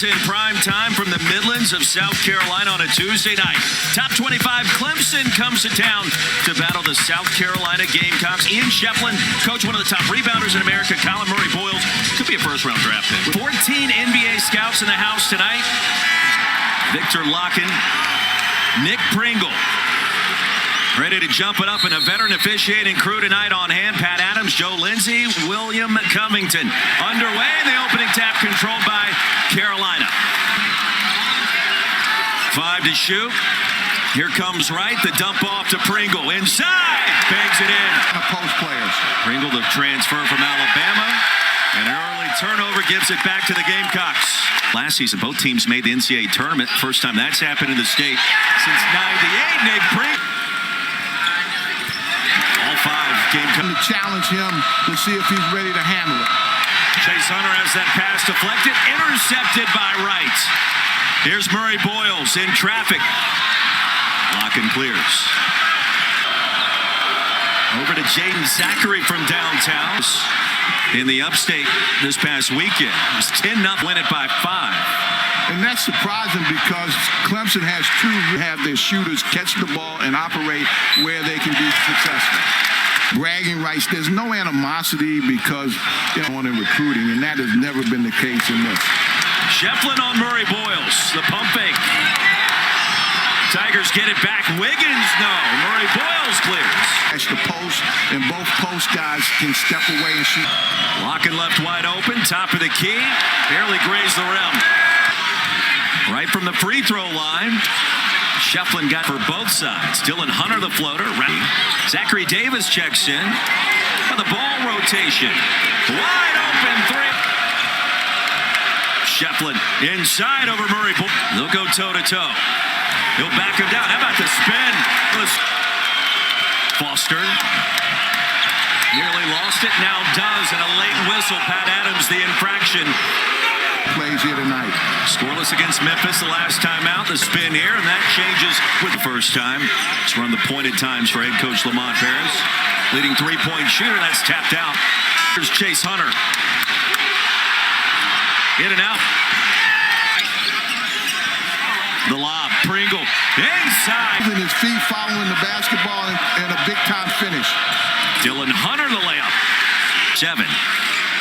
In prime time from the Midlands of South Carolina on a Tuesday night. Top 25 Clemson comes to town to battle the South Carolina Gamecocks. Ian Shefflin, coach, one of the top rebounders in America. Colin Murray-Boyles could be a first-round draft pick. 14 NBA scouts in the house tonight. Victor Locken, Nick Pringle. Ready to jump it up, and a veteran officiating crew tonight on hand. Pat Adams, Joe Lindsay, William Covington. Underway, the opening tap controlled by Carolina. 5 to shoot. Here comes Wright, the dump off to Pringle. Inside, bangs it in. Post players. Pringle, the transfer from Alabama. An early turnover gives it back to the Gamecocks. Last season, both teams made the NCAA tournament. First time that's happened in the state since '98. Nick Pringle. To challenge him to see if he's ready to handle it. Chase Hunter has that pass deflected, intercepted by Wright. Here's Murray-Boyles in traffic. Locken clears. Over to Jaden Zachary from downtown. In the upstate this past weekend, it was 10-0, win it by 5. And that's surprising because Clemson has have their shooters catch the ball and operate where they can be successful. Bragging rights, there's no animosity because on in recruiting, and that has never been the case in this. Shefflin on Murray-Boyles, the pump fake. Tigers get it back. Wiggins, no. Murray-Boyles clears. That's the post, and both post guys can step away and shoot. Locken left wide open, top of the key, barely grazed the rim. Right from the free throw line. Shefflin got for both sides. Dylan Hunter, the floater. Zachary Davis checks in. For the ball rotation. Wide open three. Shefflin inside over Murray. They'll go toe-to-toe. He'll back him down. How about the spin? Foster nearly lost it. Now does. And a late whistle. Pat Adams, the infraction. Plays here tonight. Scoreless against Memphis the last time out. The spin here, and that changes with the first time. It's run the pointed times for head coach Lamont Paris. Leading three-point shooter, that's tapped out. Here's Chase Hunter. In and out. The lob, Pringle, inside. Moving his feet, following the basketball, and a big-time finish. Dylan Hunter, the layup. 7.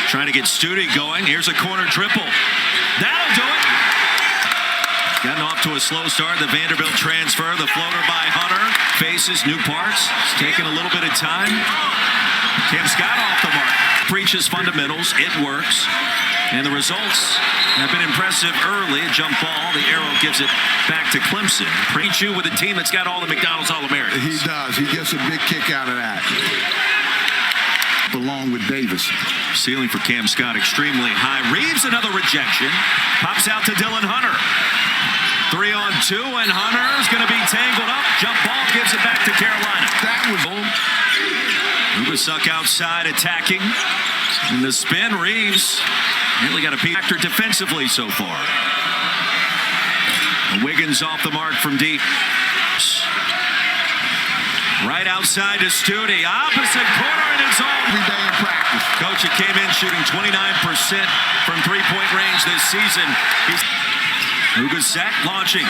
Trying to get Studi going. Here's a corner triple. That'll do it. Gotten off to a slow start. The Vanderbilt transfer. The floater by Hunter. Faces new parts. It's taking a little bit of time. Cam Scott off the mark. Preaches fundamentals. It works. And the results have been impressive early. A jump ball. The arrow gives it back to Clemson. Preach you with a team that's got all the McDonald's All-Americans. He does. He gets a big kick out of that. Along with Davis. Ceiling for Cam Scott extremely high. Reeves, another rejection. Pops out to Dylan Hunter. 3-on-2, and Hunter's going to be tangled up. Jump ball gives it back to Carolina. That was Ubasuck outside attacking. In the spin, Reeves really got a factor defensively so far. Wiggins off the mark from deep. Right outside to Studi. Opposite corner, and it's all. Every day in practice. Coach, it came in shooting 29% from three-point range this season. Ubasuck launching.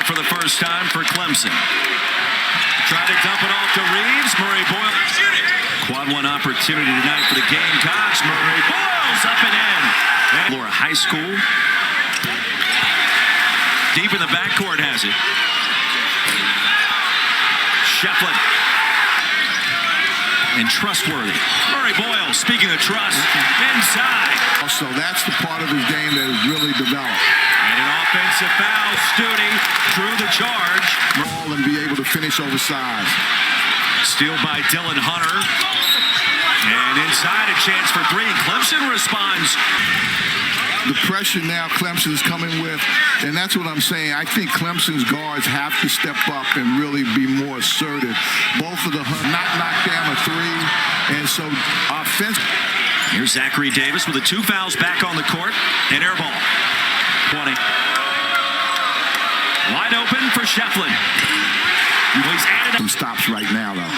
For the first time for Clemson. Try to dump it off to Reeves. Murray-Boyles. Quad 1 opportunity tonight for the Gamecocks. Murray-Boyles up and in. Laura High School. Deep in the backcourt has it. Shefflin. And trustworthy. Murray-Boyles, speaking of trust, inside. So that's the part of his game that has really developed. And an offensive foul. Studi drew the charge. And be able to finish oversized. Steal by Dylan Hunter. And inside, a chance for 3. Clemson responds. The pressure now Clemson's coming with, and that's what I'm saying. I think Clemson's guards have to step up and really be more assertive. Both of the not knock down a 3, and so offense. Here's Zachary Davis with the 2 fouls back on the court, and air ball. 20. Wide open for Shefflin. He's added up. Some stops right now, though.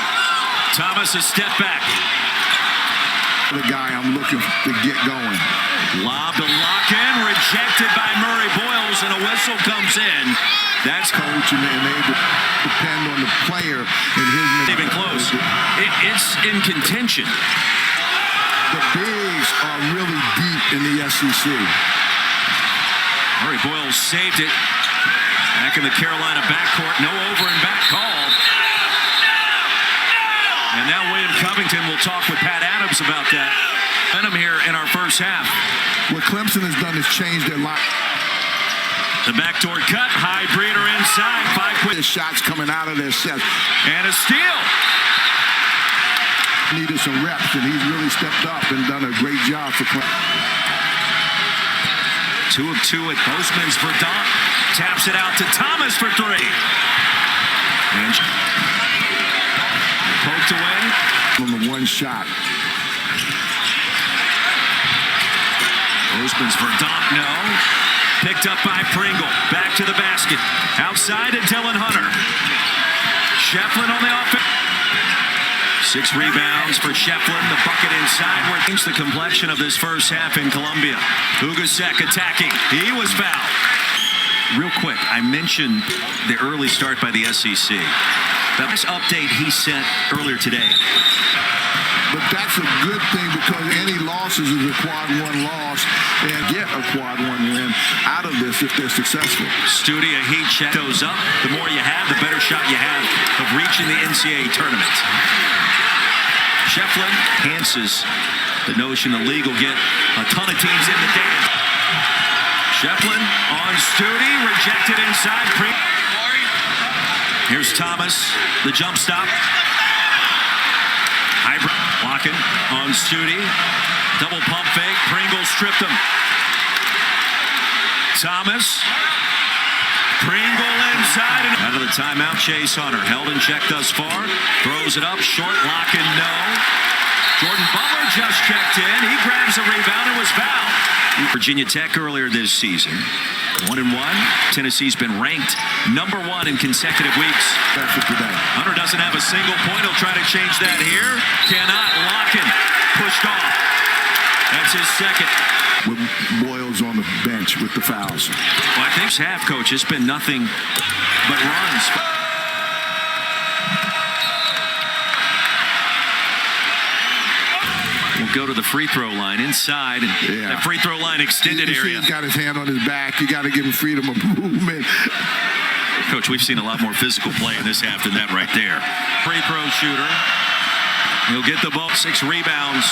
Thomas, a step back. The guy I'm looking to get going. Lob to Locken, rejected by Murray Boyles, and a whistle comes in. That's coach, and they depend on the player and his. Even close. It's in contention. The bigs are really deep in the SEC. Murray Boyles saved it. Back in the Carolina backcourt. No over and back called. And now William Covington will talk with Pat Adams about that. Momentum here in our first half. What Clemson has done is change their line. The backdoor cut. High breeder inside. 5 quick shots coming out of their sets. And a steal. Needed some reps, and he's really stepped up and done a great job for Clemson. 2 of 2 at Postman's for Don. Taps it out to Thomas for 3. And poked away. On the one shot. Postman's for Don. No. Picked up by Pringle. Back to the basket. Outside to Dylan Hunter. Shefflin on the offense. 6 rebounds for Shefflin. The bucket inside where it's the complexion of this first half in Columbia. Ugasek attacking. He was fouled. Real quick, I mentioned the early start by the SEC. That was update he sent earlier today. But that's a good thing because any losses is a quad 1 loss and get a quad 1 win out of this if they're successful. Studi, a heat check goes up. The more you have, the better shot you have of reaching the NCAA tournament. Shefflin enhances the notion the league will get a ton of teams in the dance. Shefflin on Studi, rejected inside. Here's Thomas, the jump stop. Hybrid, Locken on Studi. Double pump fake, Pringle stripped him. Thomas. Pringle inside. And out of the timeout, Chase Hunter. Held in check thus far. Throws it up, short, Locken, no. Jordan Butler just checked in. He grabs a rebound and was fouled. Virginia Tech earlier this season. 1-1. Tennessee's been ranked number 1 in consecutive weeks. Hunter doesn't have a single point. He'll try to change that here. Cannot. Locken pushed off. That's his second. With Boyles on the bench with the fouls. Well, I think half, coach, it's been nothing but runs. We'll go to the free throw line inside. And that free throw line extended area. He's got his hand on his back. You got to give him freedom of movement. Coach, we've seen a lot more physical play in this half than that right there. Free throw shooter. He'll get the ball. 6 rebounds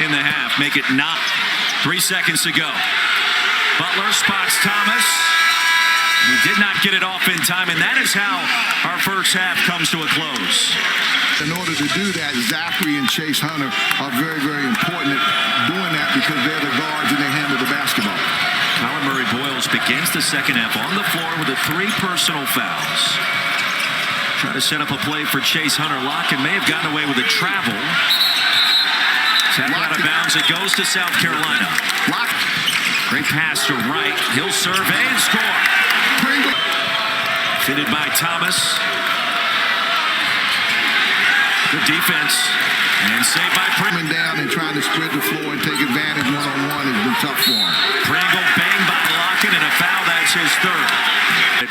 in the half. Make it not. 3 seconds to go. Butler spots Thomas. He did not get it off in time, and that is how our first half comes to a close. In order to do that, Zachary and Chase Hunter are very, very important at doing that because they're the guards and they handle the basketball. Colin Murray Boyles begins the second half on the floor with the 3 personal fouls. Try to set up a play for Chase Hunter. Locken may have gotten away with a travel. Tap out of bounds. It goes to South Carolina. Great pass to Wright. He'll survey and score. Fitted by Thomas. Good defense. And saved by Pringle. Down and trying to spread the floor and take advantage one-on-one has been tough for him. Pringle banged by Locken and a foul. That's his 3rd.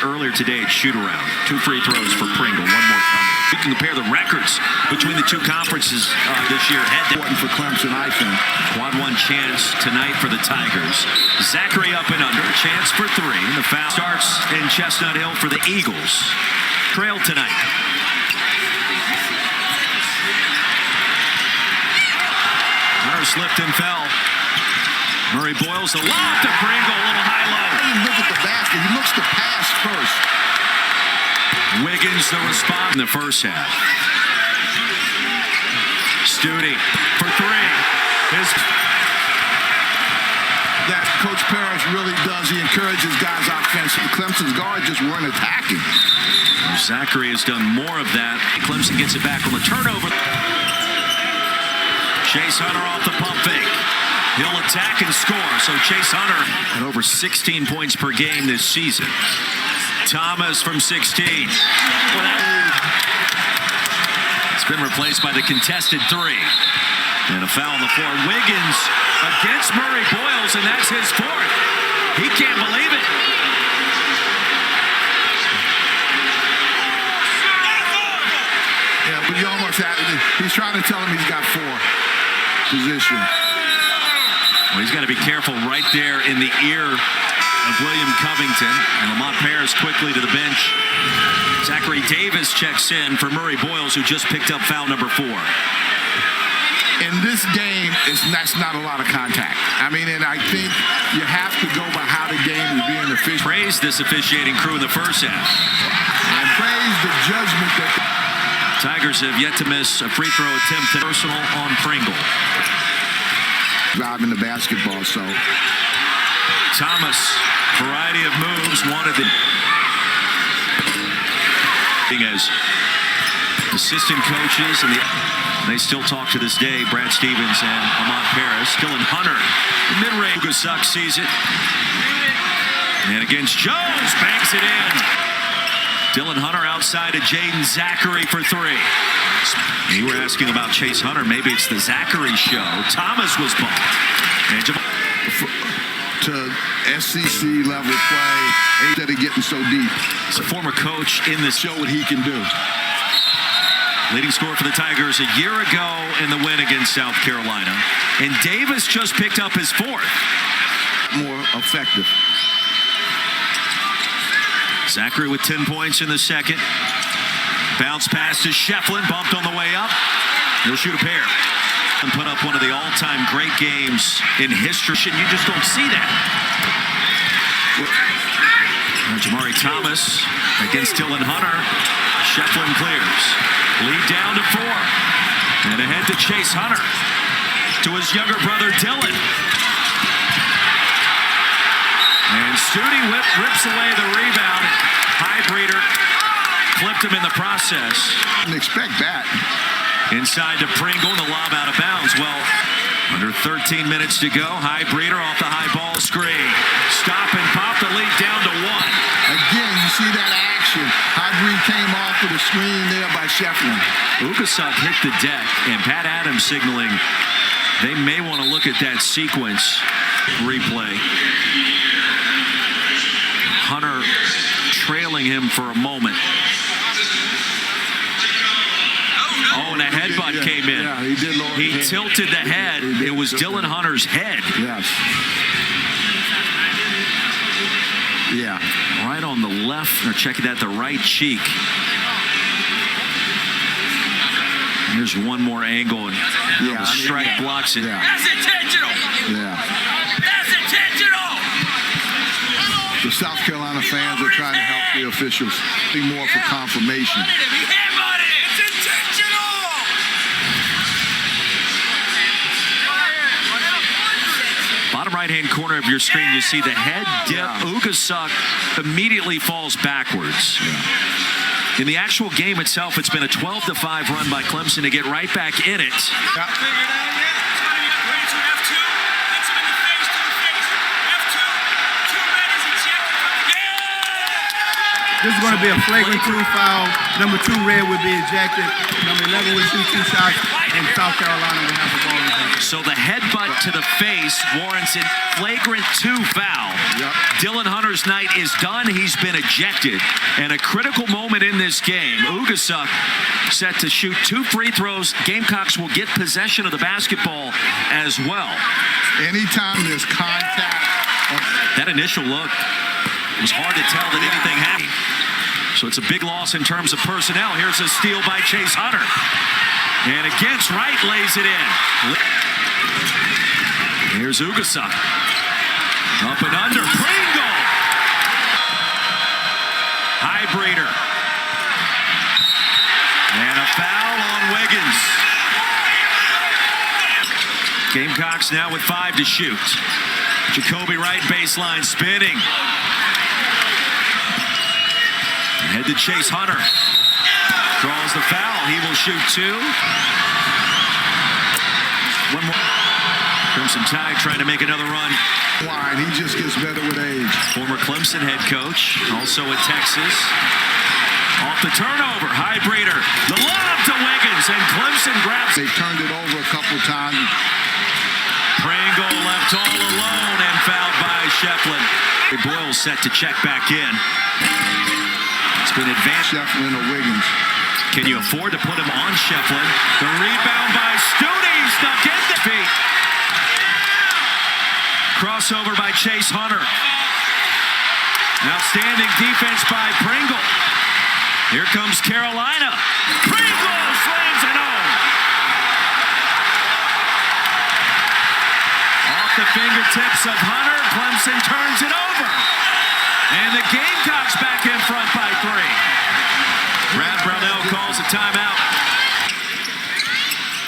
Earlier today at shoot-around. 2 free throws for Pringle. 1 more coming. You can compare the records between the 2 conferences this year. Important for Clemson, I think. Quad 1 chance tonight for the Tigers. Zachary up and under. Chance for 3. The foul starts in Chestnut Hill for the Eagles. Trail tonight. Hunter slipped and fell. Murray Boyles the lob to Pringle. A little high-low. He doesn't look at the basket. He looks to pass first. Wiggins the response in the first half. Studi for 3. That Coach Parrish really does. He encourages guys offensively. Clemson's guards just weren't attacking. Zachary has done more of that. Clemson gets it back on the turnover. Chase Hunter off the pump fake. He'll attack and score. So Chase Hunter at over 16 points per game this season. Thomas from 16. It's been replaced by the contested 3. And a foul on the floor. Wiggins against Murray Boyles, and that's his fourth. He can't believe it. Yeah, but you almost had it. He's trying to tell him he's got 4. Position. Well, he's got to be careful right there in the ear of William Covington. And Lamont Paris quickly to the bench. Zachary Davis checks in for Murray Boyles, who just picked up foul number 4. In this game, that's not a lot of contact. I mean, and I think you have to go by how the game is being officiated. Praise this officiating crew in the first half. And praise the judgment that Tigers have yet to miss a free throw attempt. Personal on Pringle. Driving the basketball, so. Thomas, variety of moves, wanted the as assistant coaches, and they still talk to this day. Brad Stevens and Lamont Paris. Dylan Hunter, mid-range. Ugasuk sees it. And against Jones, banks it in. Dylan Hunter outside of Jaden Zachary for 3. You were asking about Chase Hunter. Maybe it's the Zachary show. Thomas was bumped. And to SEC level play, instead of getting so deep. He's a former coach in this. Show what he can do. Leading scorer for the Tigers a year ago in the win against South Carolina. And Davis just picked up his 4th. More effective. Zachary with 10 points in the second. Bounce pass to Shefflin, bumped on the way up. He'll shoot a pair. And put up one of the all-time great games in history. You just don't see that. Jamari Thomas against Dylan Hunter. Shefflin clears. Lead down to 4. And ahead to Chase Hunter. To his younger brother, Dylan. And Studi rips away the rebound. Highbreeder clipped him in the process. Didn't expect that. Inside to Pringle, and the lob out of bounds. Well, under 13 minutes to go. Highbreeder off the high ball screen. Stop and pop, the lead down to 1. Again, you see that action. Highbreeder came off of the screen there by Shefflin. Ugasuk hit the deck, and Pat Adams signaling they may want to look at that sequence replay. Hunter trailing him for a moment. Oh, and a headbutt came in. Yeah, he did lower He tilted the head. It was Dylan Hunter's head. Yes. Yeah. Right on the left, or checking that, the right cheek. Here's one more angle, and the strike blocks it. Yeah. That's intentional. Yeah. That's intentional. The South Carolina fans are trying to help the officials be more for confirmation. It's intentional. Bottom right-hand corner of your screen, you see the head dip. Ugasuk immediately falls backwards. Yeah. In the actual game itself, it's been a 12-5 run by Clemson to get right back in it. This is going to be a flagrant 2 foul. Number 2 red would be ejected. Number 11 would shoot 2 shots, and South Carolina would have the ball ejected. So the headbutt to the face warrants a flagrant 2 foul. Yep. Dylan Hunter's night is done. He's been ejected. And a critical moment in this game. Ugasuk set to shoot 2 free throws. Gamecocks will get possession of the basketball as well. Anytime there's contact. That initial look was hard to tell that anything happened. So it's a big loss in terms of personnel. Here's a steal by Chase Hunter. And against Wright lays it in. Here's Ugasuk. Up and under. Pringle. Highbreeder. And a foul on Wiggins. Gamecocks now with 5 to shoot. Jacoby Wright baseline spinning. Head to Chase Hunter. Draws the foul. He will shoot 2. One more. Crimson Tide trying to make another run. Wide. He just gets better with age. Former Clemson head coach, also at Texas. Off the turnover, high breeder. The lob to Wiggins, and Clemson grabs it. They turned it over a couple times. Pringle left all alone and fouled by Shefflin. Boyle set to check back in. It's been advanced. Shefflin or Wiggins. Can you afford to put him on Shefflin? The rebound by Studi, snuck in the feet. Crossover by Chase Hunter. Outstanding defense by Pringle. Here comes Carolina. Pringle slams it home. Off the fingertips of Hunter, Clemson turns it over. And the Gamecocks back in front by 3. Brad Brownell calls a timeout.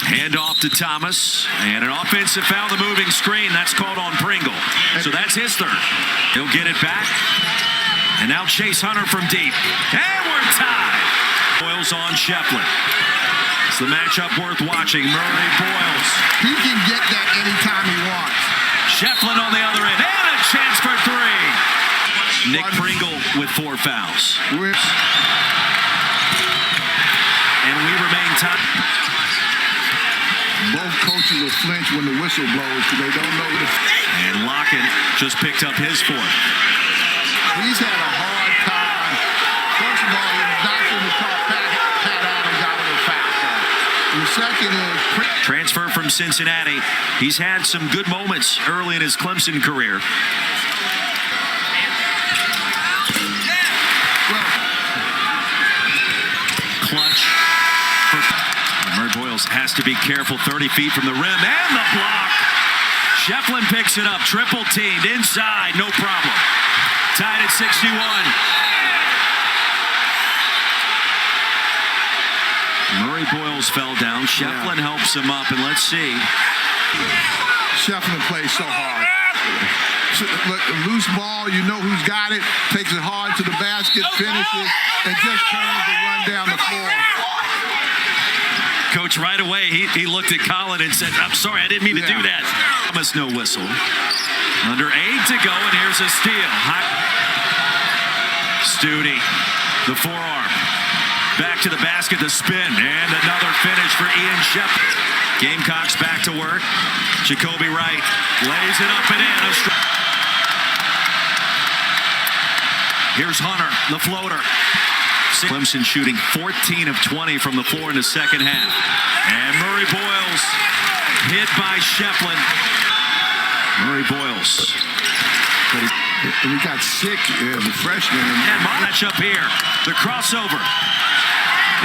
Handoff to Thomas. And an offensive foul, the moving screen. That's called on Pringle. So that's his third. He'll get it back. And now Chase Hunter from deep. And we're tied. Boyles on Shefflin. It's the matchup worth watching. Murray Boyles. He can get that anytime he wants. Shefflin on the other end. And a chance for 3. Nick Pringle with 4 fouls. And we remain tied. Both coaches will flinch when the whistle blows because they don't know this. And Locken just picked up his 4th. He's had a hard time. First of all, he's not going to talk Pat Adams out of the foul. The second is transfer from Cincinnati. He's had some good moments early in his Clemson career. Clutch. Murray Boyles has to be careful. 30 feet from the rim and the block. Shefflin picks it up. Triple teamed inside. No problem. Tied at 61. Murray Boyles fell down. Shefflin helps him up, and let's see. Shefflin plays so hard. Look, loose ball, you know who's got it. Takes it hard to the basket, finishes, and just turns to run down the floor. Coach, right away, he looked at Colin and said, I'm sorry, I didn't mean to do that. Thomas, no whistle. Under 8 to go, and here's a steal. Studi, the forearm. Back to the basket, the spin, and another finish for Ian Shefflin. Gamecocks back to work. Jacoby Wright lays it up and in. Here's Hunter, the floater. Clemson shooting 14 of 20 from the floor in the second half. And Murray Boyles hit by Shefflin. Murray Boyles. And he got sick as a freshman. And match up here. The crossover.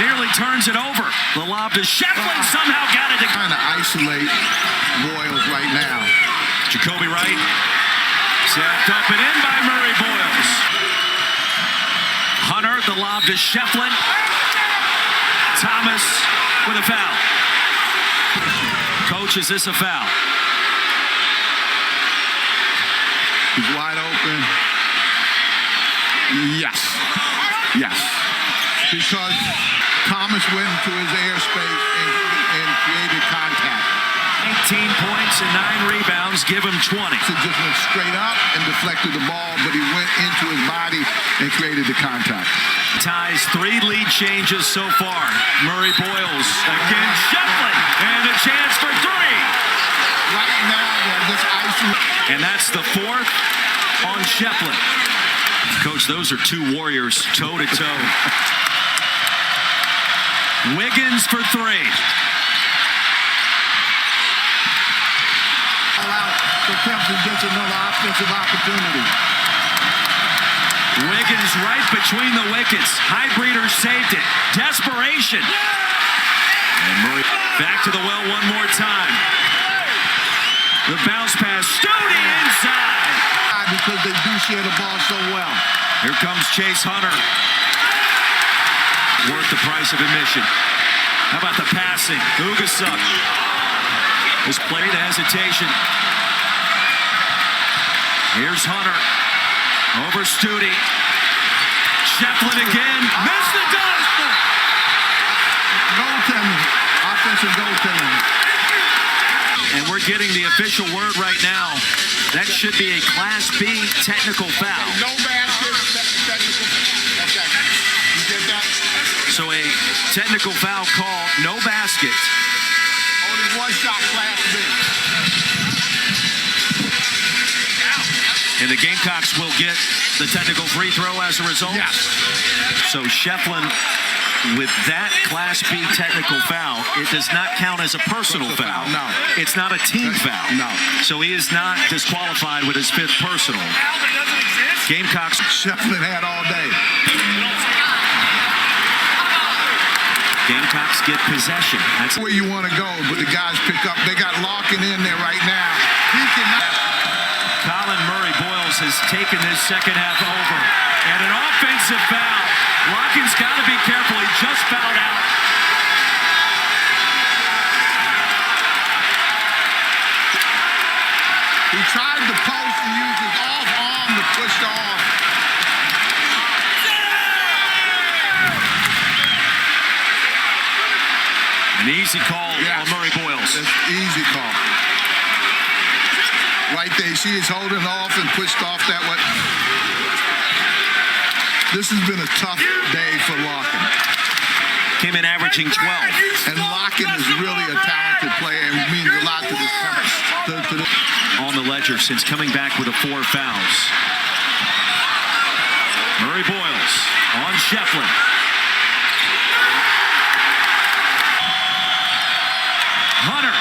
Nearly turns it over. The lob to Shefflin somehow got it. Trying to isolate Boyles right now. Jacoby Wright. Zapped up and in by Murray Boyles. Hunter, the lob to Shefflin. Thomas with a foul. Coach, is this a foul? He's wide open. Yes. Yes. Because Thomas went into his airspace and created contact. 19 points and 9 rebounds, give him 20. He just went straight up and deflected the ball, but he went into his body and created the contact. Ties 3 lead changes so far. Murray Boyles against Shefflin, and a chance for 3. Right now, they're just isolated. And that's the 4th on Shefflin. Coach, those are 2 warriors toe-to-toe. Wiggins for 3. So Clemson gets another offensive opportunity. Wiggins right between the wickets. High breeder saved it. Desperation. And Murray back to the well one more time. The bounce pass. Studi inside. Because they do share the ball so well. Here comes Chase Hunter. Worth the price of admission. How about the passing? Ugasuk has played the hesitation. Here's Hunter. Over Studi. Shefflin again. Missed the dunk. Goaltending. Offensive goaltending. And we're getting the official word right now. That should be a Class B technical foul. No basket. Technical. Okay. You get that? technical foul call, no basket. Only one shot, Class B. And the Gamecocks will get the technical free throw as a result? Yes. So Shefflin, with that Class B technical foul, it does not count as a personal foul. No. It's not a team foul. No. So he is not disqualified with his fifth personal. Gamecocks. Shefflin had all day. Gamecocks get possession. That's Where you want to go, but the guys pick up. They got Larkin in there right now. He cannot. Colin Murray-Boyles has taken this second half over. And an offensive foul. Larkin's got to be careful. He just fouled out. He tried to post and used his off arm to push off. An easy call on Murray-Boyles. That's easy call. Right there, you see he's holding off and pushed off that way. This has been a tough day for Larkin. Came in averaging 12. And Larkin is really a talented player and means a lot to this company. On the ledger since coming back with 4 fouls. Murray-Boyles on Shefflin. Hunter.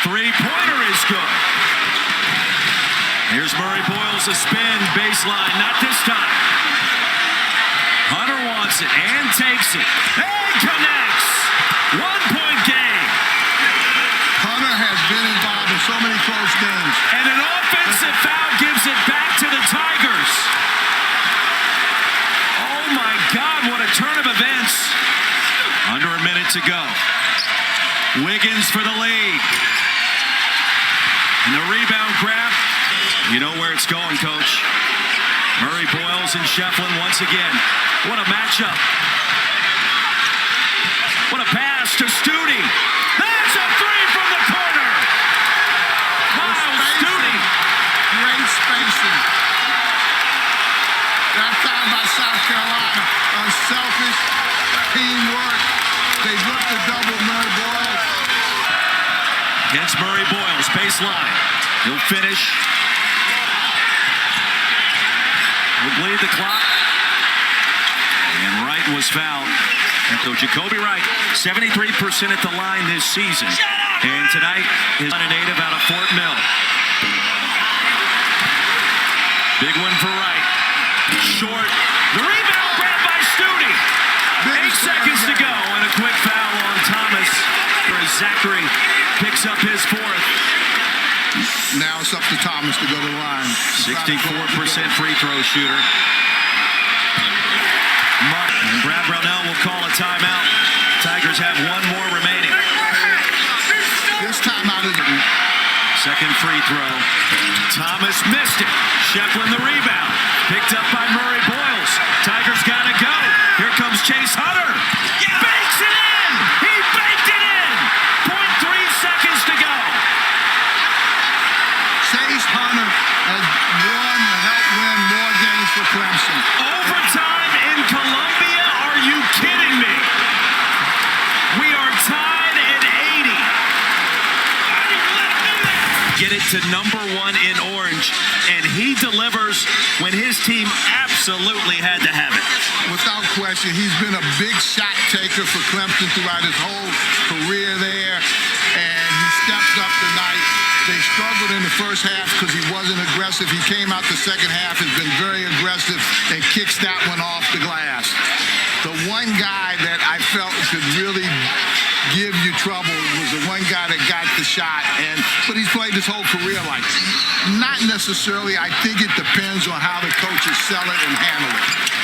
Three-pointer is good. Here's Murray-Boyles, a spin, baseline, not this time. Hunter wants it and takes it. And connects. 1-point game. Hunter has been involved in so many close games. And an offensive foul gives it back to the Tigers. Oh my God, what a turn of events. Under a minute to go. Wiggins for the lead. And the rebound grab. You know where it's going, Coach. Murray-Boyles and Shefflin once again. What a matchup. What a pass to Studi. That's a three from the corner. Miles Studi. Great spacing. That time by South Carolina. Unselfish teamwork. They looked to double Murray-Boyles. Against Murray-Boyles, baseline. He'll finish. He'll bleed the clock. And Wright was fouled. And so Jacoby Wright, 73% at the line this season. And tonight is a native out of Fort Mill. Big one for Wright. Short. The rebound grabbed by Studi. 8 seconds to go. And a quick foul on Thomas. As Zachary picks up his 4th. Now it's up to Thomas to go to the line. 64% free throw shooter. And Brad Brownell will call a timeout. Tigers have 1 more remaining. This timeout is Second free throw. Thomas missed it. Shefflin the rebound. Picked up by Murray-Boyles. Tigers got to go. Here comes Chase Hunter. Bakes it in. He baked it in. 0.3 seconds to go. Chase Hunter has won to help win more games for Clemson. Overtime in Columbia? Are you kidding me? We are tied at 80. Get it to #1 in orange, and he delivers when his team absolutely had to have it. Without question, he's been a big shot taker for Clemson throughout his whole career there, and he steps up tonight. They struggled in the first half because he wasn't aggressive. He came out the second half, has been very aggressive, and kicks that one off the glass. The one guy that I felt could really give you trouble was the one guy that got the shot, but he's played his whole career like that. Not necessarily. I think it depends on how the coaches sell it and handle it.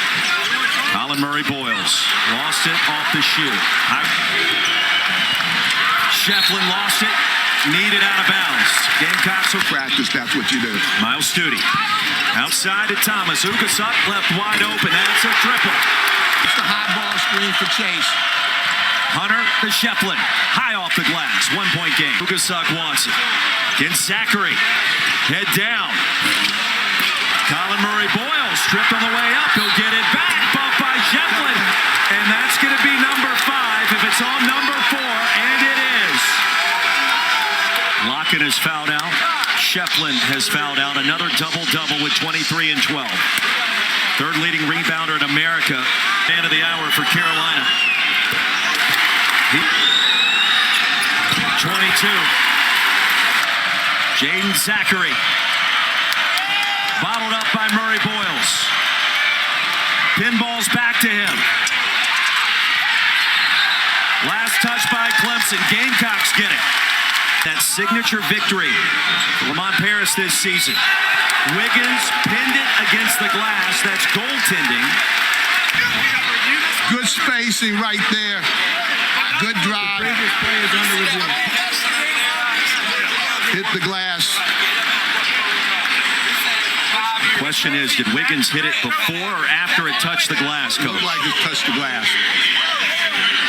Colin Murray-Boyles lost it off the shoe. Shefflin lost it. Needed out of bounds. Gamecocks will Practice, that's what you do. Miles Studi. Outside to Thomas. Ugasuk left wide open. That's a triple. It's the high ball screen for Chase. Hunter to Shefflin. High off the glass. 1-point game. Ugasuk wants it. Against Zachary. Head down. Colin Murray-Boyles stripped on the way up. He'll get it back. Bumped by Shefflin. And that's going to be number American has fouled out. Shefflin has fouled out. Another double-double with 23 and 12. Third leading rebounder in America. Man of the hour for Carolina. 22. Jaden Zachary. Bottled up by Murray Boyles. Pinballs back to him. Last touch by Clemson. Gamecocks get it. That signature victory for Lamont Paris this season. Wiggins pinned it against the glass. That's goaltending. Good spacing right there. Good drive. Previous play is under review. Hit the glass. Question is, did Wiggins hit it before or after it touched the glass, Coach? Looked like it touched the glass.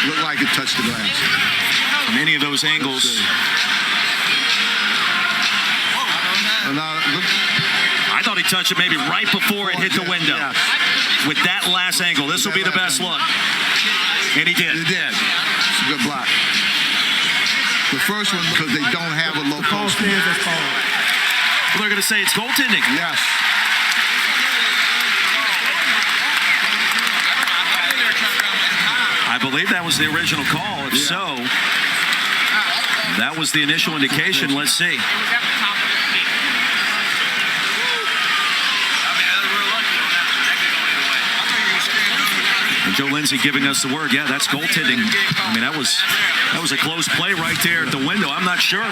Looked like it touched the glass. From any of those angles. I thought he touched it maybe right before it hit the window. Yes. With that last angle, this will be the best look. And he did. He did. It's a good block. The first one, because they don't have a low Call post. stands as called. Well, they're going to say it's goaltending. Yes. I believe that was the original call. If so, that was the initial indication. Let's see. And Joe Lindsay giving us the word. Yeah, that's goaltending. I mean, that was a close play right there at the window. I'm not sure.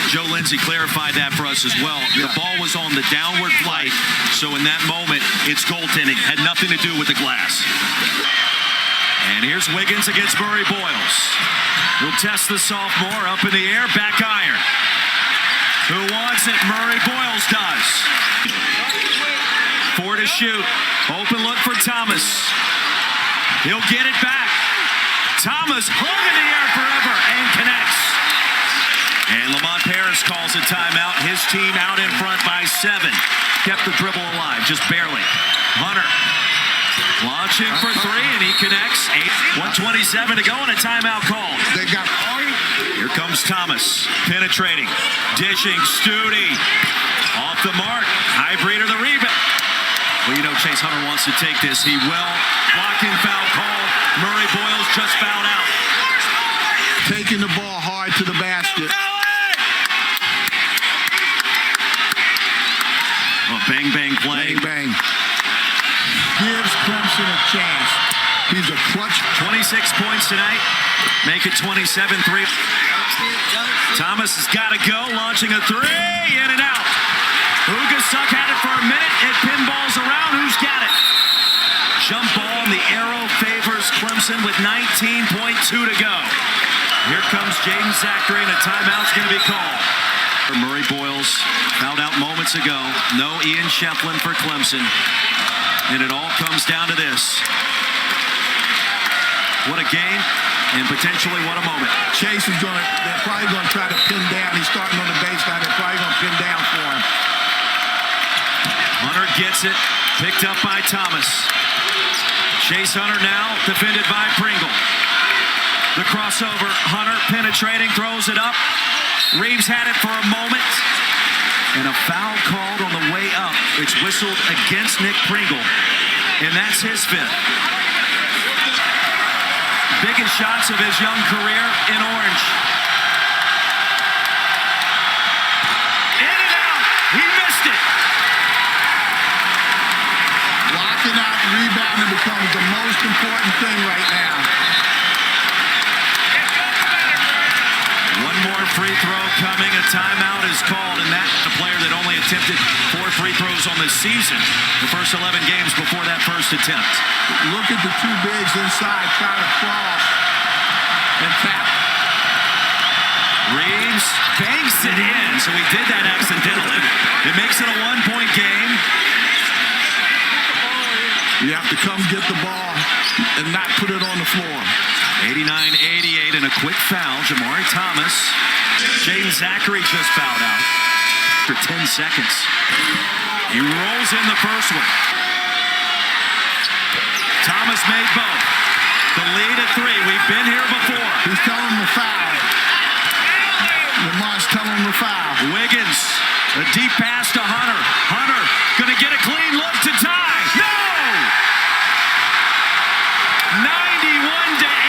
Joe Lindsay clarified that for us as well. The ball was on the downward flight, so in that moment, it's goaltending. Had nothing to do with the glass. And here's Wiggins against Murray Boyles. We'll test the sophomore up in the air, back iron. Who wants it? Murray Boyles does. 4 to shoot. Open look for Thomas. He'll get it back. Thomas hung in the air forever and connects. And Lamont Paris calls a timeout. His team out in front by 7. Kept the dribble alive, just barely. Hunter launching for 3, and he connects. 1:27 to go, and a timeout call. They got. Here comes Thomas, penetrating, dishing, Studi. Off the mark, high breeder the rebound. Well, you know Chase Hunter wants to take this. He will. Blocking foul call. Murray Boyles just fouled out. Taking the ball hard to the basket. Oh, bang, bang play. Bang, bang. Gives Clemson a chance. He's a clutch. 26 points tonight. Make it 27-3. Thomas has got to go. Launching a 3. In and out. Ugasuk had it for a minute. It pinballs around. Who's got it? Jump ball, and the arrow favors Clemson with 19.2 to go. Here comes Jaden Zachary, and a timeout's going to be called. Murray Boyles fouled out moments ago. No Ian Shefflin for Clemson. And it all comes down to this. What a game, and potentially what a moment. Chase is they're probably going to try to pin down. He's starting on the baseline. They're probably going to pin down for him. Hunter gets it, picked up by Thomas. Chase Hunter now defended by Pringle. The crossover, Hunter penetrating, throws it up. Reeves had it for a moment. And a foul called on the way up. It's whistled against Nick Pringle. And that's his 5th. Biggest shots of his young career in orange. In and out. He missed it. Locking out and rebounding becomes the most important thing right now. One more free throw coming. A timeout is called, and that's the player that only attempted 4 free throws on the season. The first 11 games before that first attempt. Look at the 2 bigs inside trying to cross and tap. Reeves banks it in, so he did that accidentally. It makes it a 1-point game. You have to come get the ball and not put it on the floor. 89-88 and a quick foul. Jamari Thomas. Jaden Zachary just fouled out after 10 seconds. He rolls in the first one. Thomas made both. The lead at 3. We've been here before. He's telling him to foul. Lamar's telling him to foul. Wiggins, a deep pass to Hunter. Hunter going to get a clean look to tie. No! 91 to